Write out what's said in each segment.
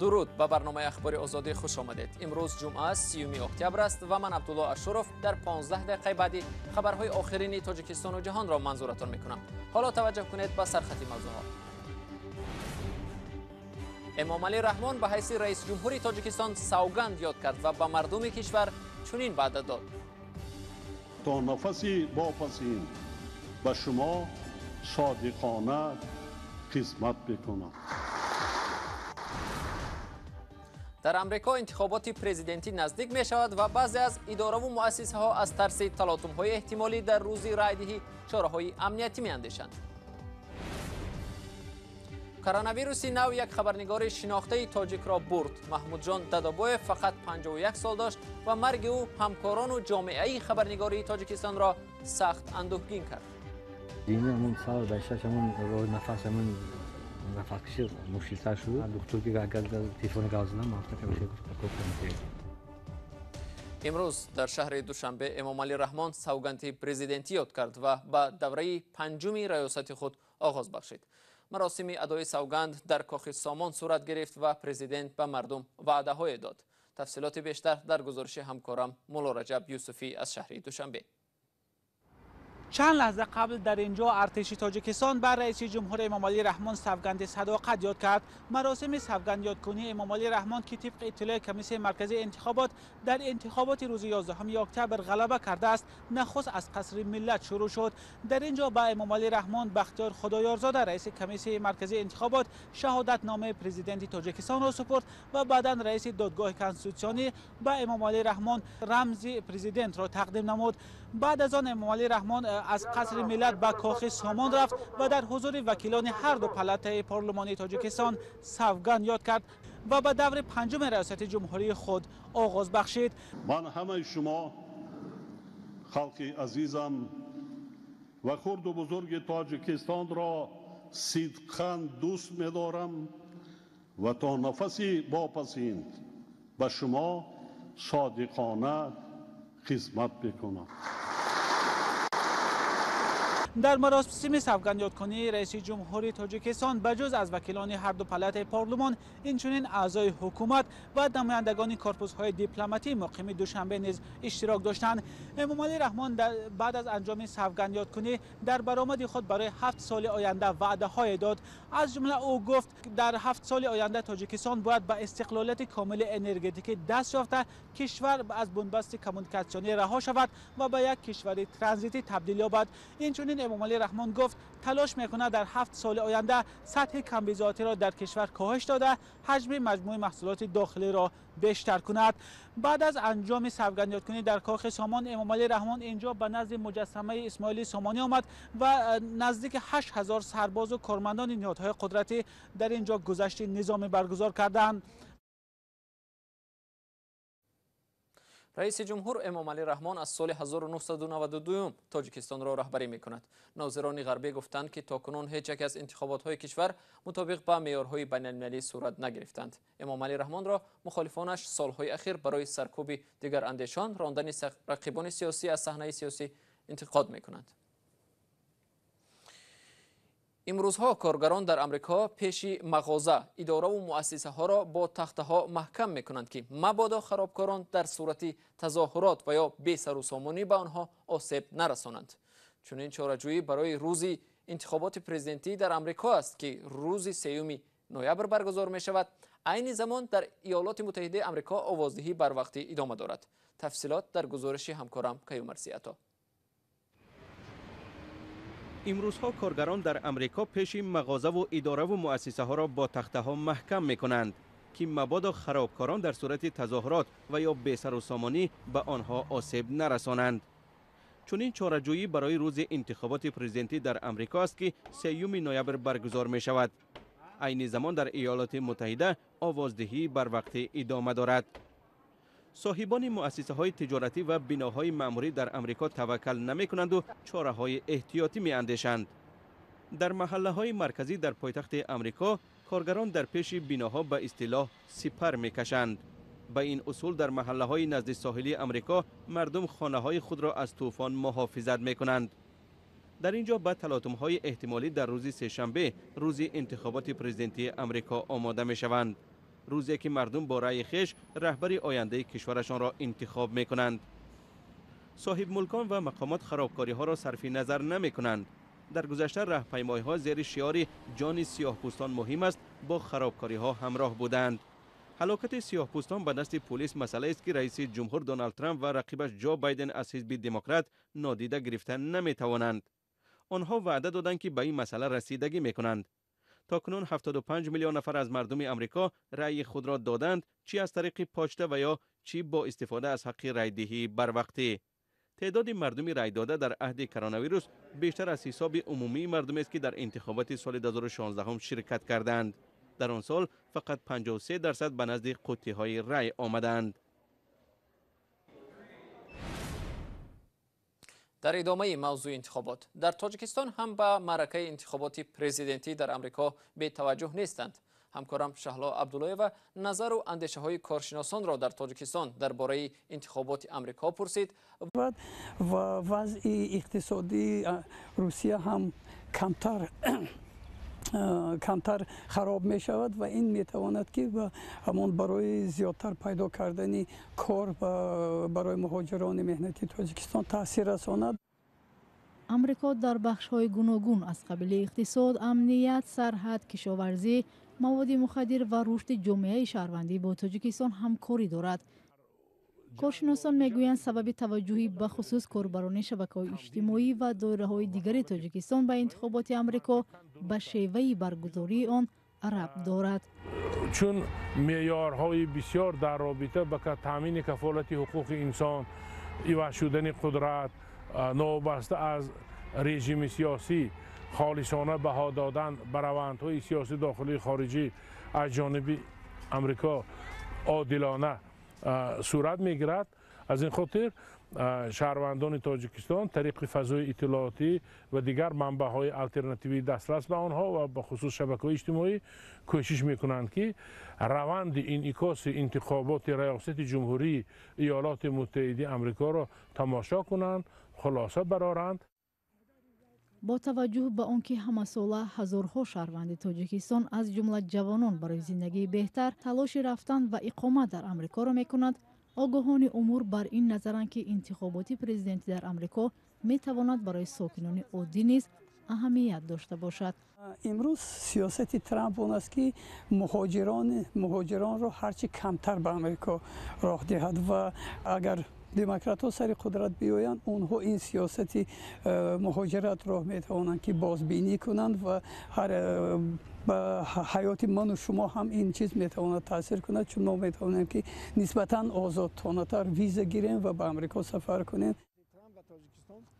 درود به برنامه اخبار آزادی خوش آمدید. امروز جمعه است 30 اکتبر است و من عبدالله اشرف در 15 دقیقه بعدی خبرهای آخرین تاجیکستان و جهان را منظورتان میکنم. حالا توجه کنید به سرخط موضوعات. امام علی رحمان به حیث رئیس جمهوری تاجیکستان سوگند یاد کرد و به مردم کشور چنین وعده داد: تا نفسی واپسین به شما صادقانه خدمت بکنم. در امریکا انتخابات پرزیدنتی نزدیک می شود و بعضی از اداره و مؤسسه ها از ترس تلاطم های احتمالی در روز رایدهی چاره‌های امنیتی می اندیشند. کرونا نو یک خبرنگار شناخته تاجیک را برد. محمود جان دادابوی فقط 51 سال داشت و مرگ او همکاران و جامعه خبرنگاری تاجیکستان را سخت اندوهگین کرد. دیمون سال باششمون رو نفسمون نفسش مشکل شد. دکتر که اگر تلفن گازلم مافت که بشه گفتم. امروز در شهر دوشنبه امام علی رحمان سوگند پرزیدنتی یاد کرد و به دوره پنجم ریاست خود آغاز بخشید. مراسم ادای سوگند در کاخ سامان صورت گرفت و پرزیدنت به مردم وعده های داد. تفصیلات بیشتر در گزارش همکارم مولا رجب یوسفی از شهر دوشنبه. چند لحظه قبل در اینجا ارتش تاجیکستان بر رئیس جمهور امام علی رحمان سوگند صداقت یاد کرد. مراسم سوگند یادکنی امام علی رحمان که طبق اطلاع کمیسیون مرکزی انتخابات در انتخابات روز 11 اکتبر غلبه کرده است، نخست از قصر ملت شروع شد. در اینجا به امام علی رحمان بختیار خدایارزاده رئیس کمیسیون مرکزی انتخابات شهادت نامه پرزیدنت تاجیکستان را سپرد و بعدا رئیس دادگاه کنستیتوسیونی به امام علی رحمان رمز پرزیدنت را تقدیم نمود. بعد از آن امام علی رحمان از قصر ملت به کاخ سامان رفت و در حضور وکیلان هر دو پالات پارلمانی تاجیکستان سوگند یاد کرد و به دور پنجم ریاست جمهوری خود آغاز بخشید. من همه شما خلق عزیزم و خرد و بزرگ تاجیکستان را صدقاً دوست می‌دارم و تا نفسی واپسین به شما صادقانه خدمت بکنم. در مراسم سوگند یادکنی رئیس جمهوری تاجیکستان بجز از وکیلان هر دو پالات پارلمان، اینچنین اعضای حکومت و نمایندگان کورپوس‌های دیپلماتی مقیم دوشنبه نیز اشتراک داشتند. امام علی رحمان بعد از انجام سوگند یادکنی در برآمد خود برای 7 سال آینده وعده‌های داد. از جمله او گفت در 7 سال آینده تاجیکستان باید به استقلالیت کامل انرژتیکی دست یافته، کشور از بنبست کمونیکاسیونی رها شود و به یک کشور ترانزیتی تبدیل یابد. اینچنین امام علی رحمان گفت تلاش میکنه در 7 سال آینده سطح کمبیزاتی را در کشور کاهش داده، حجم مجموع محصولات داخلی را بیشتر کند. بعد از انجام سوگند یادکنی در کاخ سامان، امام علی رحمان اینجا به نزد مجسمه اسماعیل سامانی آمد و نزدیک 8000 سرباز و کارمندان نهادهای قدرتی در اینجا گذشت نظامی برگزار کردند. رئیس جمهور امام علی رحمان از سال 1992 تاجیکستان را رهبری می‌کند. ناظران غربی گفتند که تاکنون هیچ یک از انتخابات‌های کشور مطابق با معیارهای بین‌المللی صورت نگرفتند. امام علی رحمان را مخالفانش سالهای اخیر برای سرکوب دیگر اندیشان، راندن رقیبان سیاسی از صحنه سیاسی انتقاد می‌کنند. امروزها کارگران در امریکا پیش مغازه، اداره و مؤسسه ها را با تخته ها محکم می کنند که مبادا خرابکاران در صورت تظاهرات و یا بی سر و سامانی به آنها آسیب نرسانند. چنین چاره‌جویی برای روز انتخابات پرزیدنتی در امریکا است که روز 3 نوامبر برگزار می شود. عین زمان در ایالات متحده امریکا آوازدهی بر وقت ادامه دارد. تفصیلات در گزارش همکارم کیومرثی عطا. امروزها کارگران در امریکا پیش مغازه و اداره و مؤسسه ها را با تخته ها محکم می کنند که مبادا خرابکاران در صورت تظاهرات و یا بی سر و سامانی به آنها آسیب نرسانند. چنین چاره‌جویی برای روز انتخابات پرزیدنتی در امریکا است که 3 نوامبر برگزار می شود. عین زمان در ایالات متحده آوازدهی بر وقت ادامه دارد. صاحبان مؤسسه های تجارتی و بناهای معموری در امریکا توکل نمی کنند و چاره های احتیاطی می اندیشند. در محله های مرکزی در پایتخت امریکا کارگران در پیش بناها به اصطلاح سپر می کشند. به این اصول در محله های نزد ساحلی امریکا مردم خانه های خود را از طوفان محافظت می کنند. در اینجا به تلاطم های احتمالی در روز سه‌شنبه روز انتخابات پرزیدنتی امریکا آماده می شوند. روزی که مردم با رأی خویش رهبر آینده کشورشان را انتخاب می کنند. صاحب ملکان و مقامات خرابکاری ها را صرف نظر نمی کنند. در گذشته راهپیمایی ها زیر شعار جان سیاه‌پوستان مهم است با خرابکاری ها همراه بودند. هلاکت سیاه‌پوستان به دست پلیس مسئله است که رئیس جمهور دونالد ترامپ و رقیبش جو بایدن از حزب دموکرات نادیده گرفته نمی توانند. آنها وعده دادند که به این مسئله رسیدگی می کنند. تاکنون 75 میلیون نفر از مردم امریکا رأی خود را دادند، چی از طریق پاچته و یا چی با استفاده از حق رأیدهی بر وقتی. تعداد مردم رأی داده در عهد کرونا ویروس بیشتر از حساب عمومی مردم است که در انتخابات سال 2016 شرکت کردند. در آن سال فقط 53% به نزد قوطی های رأی آمدند. در ادامه موضوع انتخابات در تاجیکستان هم به معرکه انتخابات پرزیدنتی در امریکا بی توجه نیستند. همکارم شهلا عبداللهی نظر و اندیشه های کارشناسان را در تاجیکستان درباره انتخابات امریکا پرسید. و وضع اقتصادی روسیه هم کمتر خراب می شود و این می تواند که همون برای زیادتر پیدا کردن کار برای مهاجران مهنتی تاجیکستان تاثیر رساند. امریکا در بخش‌های گوناگون از قبیل اقتصاد، امنیت، سرحد، کشاورزی، مواد مخدر و رشد جامعه شهروندی با تاجیکستان همکاری دارد. کارشناسان میگویند سبب توجهی به خصوص کاربران شبکه‌های اجتماعی و دایره‌های دیگر تاجیکستان به انتخابات امریکا به شیوه برگزاری آن ربط دارد. چون معیارهای بسیار در رابطه با تامین کفالت حقوق انسان، ایواز شدن قدرت، نوابسته از رژیم سیاسی، خالصانه بها دادن به روندهای سیاسی داخلی خارجی از جانب امریکا عادلانه صورت میگیرد. از این خاطر شهروندان تاجیکستان طریق فضای اطلاعاتی و دیگر منبع‌های الترناتیوی دسترس به آنها و به خصوص شبکه‌های اجتماعی کوشش میکنند که روند انعکاس انتخابات ریاست جمهوری ایالات متحده آمریکا را تماشا کنند، خلاصه برآورند. با توجه به آنکه همه ساله هزارها شهروند تاجیکستان از جمله جوانان برای زندگی بهتر تلاش رفتن و اقامت در امریکا را میکنند، آگاهان امور بر این نظرند که انتخابات پرزیدنتی در امریکا می تواند برای ساکنان عادی نیز اهمیت داشته باشد. امروز سیاست ترامپ اون است که مهاجران را هرچی کمتر به امریکا راه دهد و اگر دموکرات ها سر قدرت بیایند اونها این سیاست مهاجرت را می توانند که بازبینی کنند و به حیات من و شما هم این چیز می تواند تاثیر کند، چون ما می توانیم که نسبتاً آزادانه تر ویزا گیریم و به امریکا سفر کنیم.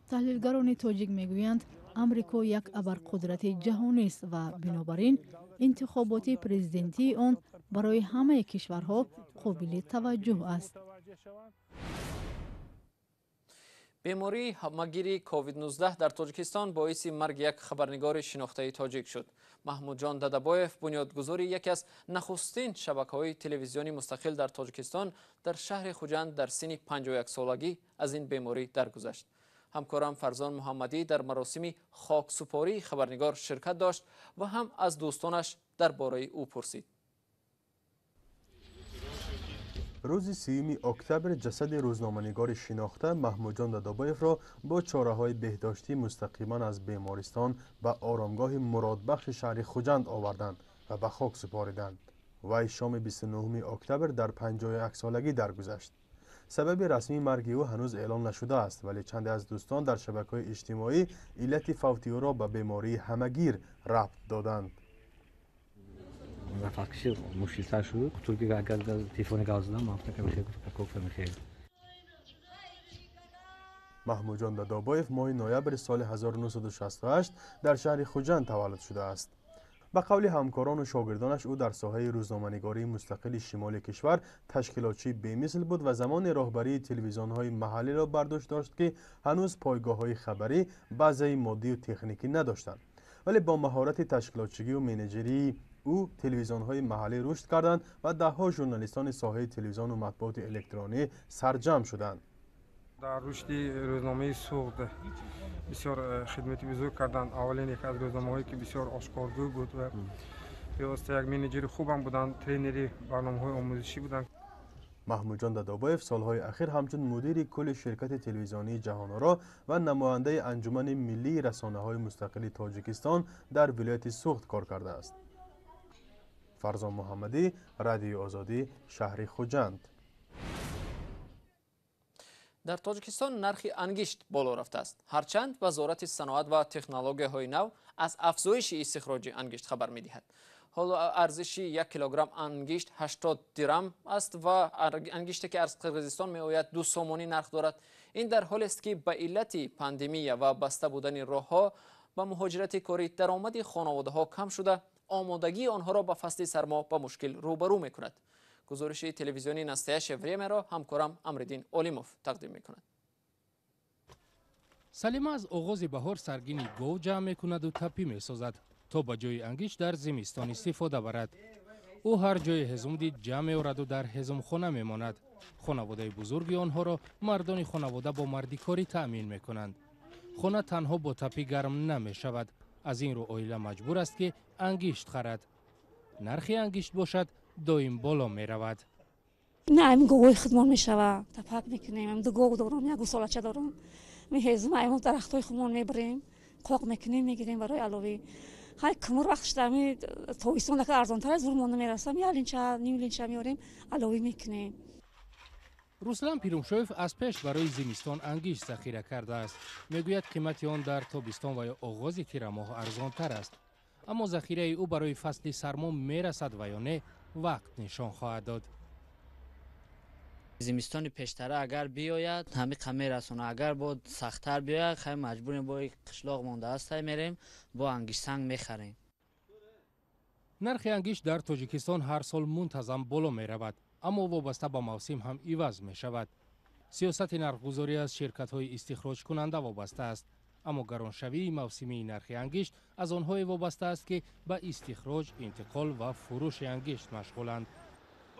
تحلیلگران تاجیک میگویند امریکا یک ابرقدرت جهانی است و بنابراین انتخابات پرزیدنتی آن برای همه کشورها قابل توجه است. بیماری همه‌گیری کووید 19 در تاجیکستان باعث مرگ یک خبرنگار شناخته تاجیک شد. محمود جان دادابایف بنیادگذار یکی از نخستین شبکه‌های تلویزیونی مستقل در تاجیکستان در شهر خوجند در سن 51 سالگی از این بیماری درگذشت. همکارم فرزان محمدی در مراسم خاکسپاری خبرنگار شرکت داشت و هم از دوستانش درباره او پرسید. روز 3 اکتبر جسد روزنامه‌نگار شناخته محمود جان دادابایف را با چاره‌های بهداشتی مستقیما از بیمارستان به آرامگاه مرادبخش شهر خوجند آوردند و به خاک سپاریدند. وی شام 29 اکتبر در 51 سالگی درگذشت. سبب رسمی مرگ او هنوز اعلام نشده است، ولی چند از دوستان در شبکه‌های اجتماعی علت فوت او را به بیماری همه‌گیر ربط دادند. رفت کشی مشکل‌تر شد. خطور اگر تلفن گاز دادم موفق میشه کوفه میشه. محمود جان دادابایف ماه نوامبر سال 1968 در شهر خوجند تولد شده است. به قول همکاران و شاگردانش او در ساحه روزنامه‌نگاری مستقل شمال کشور تشکیلاتچی بی‌مثل بود و زمان راهبری تلویزیون‌های محلی را برداشت داشت که هنوز پایگاه‌های خبری بعضی مادی و تکنیکی نداشتند. ولی با مهارت تشکیلاتچی و منیجری او تلویزیون‌های محلی رشد کردند و ده‌ها ژورنالیستان ساحه تلویزیون و مطبوعات الکترونی سرجم شدند. در رشد روزنامه سوخت بسیار خدمتی بزرگ کردند. اولین یک از روزنامه‌هایی که بسیار آشکارگو بود و پیوسته یک منیجر خوبم بودن، ترینری برنامه‌های آموزشی بودن. محمود جان دادابایف سالهای اخیر همچون مدیر کل شرکت تلویزیونی جهان‌آرا و نماینده انجمن ملی رسانه‌های مستقل تاجیکستان در ولایت سوخت کار کرده است. فرزان محمدی، رادیو آزادی، شهر خوجند. در تاجیکستان نرخ انگشت بالا رفته است. هرچند وزارت صنعت و تکنولوژی‌های نو از افزایش استخراج انگشت خبر می‌دهد. حالا ارزش 1 کیلوگرم انگشت 80 درم است و انگشتی که از قرقیزستان می‌آید 2 سومانی نرخ دارد. این در حالی است که به علت پاندمی و بسته بودن راه‌ها و مهاجرت کاری درآمد خانواده‌ها کم شده، آمادگی آنها را به فصل سرما با مشکل روبرو می‌کند. گزارش تلویزیونی نستایش وریمه را همکارم امردین اولیموف تقدیم می‌کند. سلیمه از آغاز بهار سرگین گاو جمع می‌کند و تپی می‌سازد تا با جای انگشت در زمستان استفاده برد. او هر جای هضم دید جمع می‌آورد و در هضم خانه می‌ماند. خانواده بزرگی آنها را مردان خانواده با مردیکاری تأمین می‌کنند. خانه تنها با تپی گرم نمی‌شود. از این رو عائله مجبور است که انگشت خرد. نرخ انگشت باشد دائم بالا می‌رود. نه این گوی خدمت می‌شود. تپک می‌کنیم. دو گو دارم، یک گوساله دارم. می‌هزم ایمون درختای خودمان می‌بریم. قاق می‌کنیم می‌گیریم برای علاوه. های کمر وقتش دمی تویستون که ارزان‌تر از ورمان می‌رسم. یا لینچه نیم لینچه می‌آوریم علاوه می‌کنیم. رسلان پیرومشویف از پیش برای زمستان انگشت ذخیره کرده است. میگوید قیمت آن در تابستان و یا آغاز تیر ماه ارزان‌تر است. اما ذخیره او برای فصل سرما میرسد و یا نه وقت نشان خواهد داد. زمستان پیشتر اگر بیاید همه کمی رسونه، اگر با سخت‌تر بیاید خیلی مجبوریم با قشلاق مانده است میریم با انگشت سنگ میخریم. نرخ انگشت در تاجیکستان هر سال منتظم بالا می رود، اما وابسته با موسم هم عوض می شود. سیاست نرخگذاری از شرکت‌های استخراج کننده وابسته است، اما گرانشوی موسمی نرخ انگشت از آنهای وابسته است که به استخراج، انتقال و فروش انگشت مشغولند.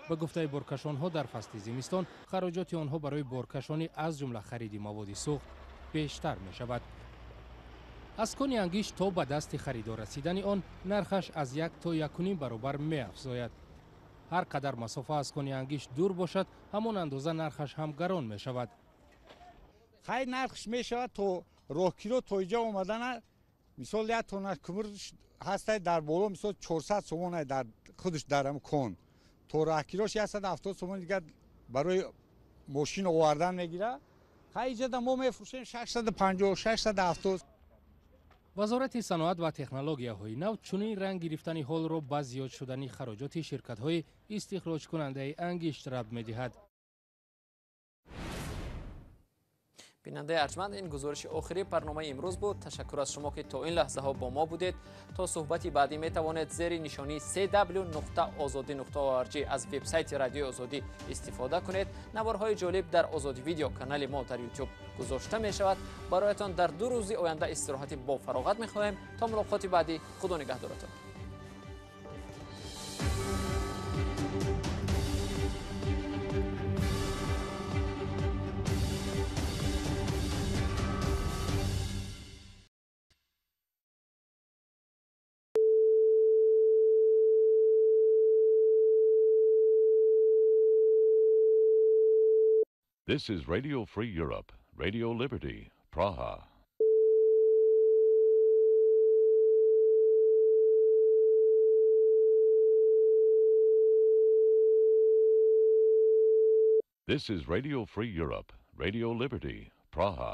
به گفته بارکشان‌ها در فصل زمستان خراجات آنها برای بارکشانی از جمله خرید مواد سوخت بیشتر می شود. از کن انگشت تا به دست خریدار رسیدن آن نرخش از 1 تا 1.5 برابر می افزاید. هر قدر مسافه از کن انگشت دور باشد همون اندازه نرخش هم گران می شود. خیلی نرخش می شود تا راه کیلو تا اینجا اومدن، مثال 1 تن کمر هست در بالا مثال 400 سومن در خودش درم کن تا راه کیلوش 170 سومن دیگه برای ماشین آوردن میگیره. خیلی جدا ما میفروشیم 650 670. وزارت صنعت و تکنولوژی‌های نو چنین رنگ گرفتن حال را با زیاد شدن خراجات شرکت‌های استخراج کننده انگشت ربط می‌دهد. بیننده ارجمند، این گزارش آخری برنامه امروز بود. تشکر از شما که تا این لحظه ها با ما بودید. تا صحبتی بعدی می توانید زیر نشانی www.azadi.org از وبسایت رادیو آزادی استفاده کنید. نوارهای جالب در آزادی ویدیو کانال ما در یوتیوب گذاشته می شود. برایتان در 2 روز آینده استراحت با فراغت می خواهیم. تا ملاقات بعدی، خدا نگهدارتان. This is Radio Free Europe, Radio Liberty, Praha. This is Radio Free Europe, Radio Liberty, Praha.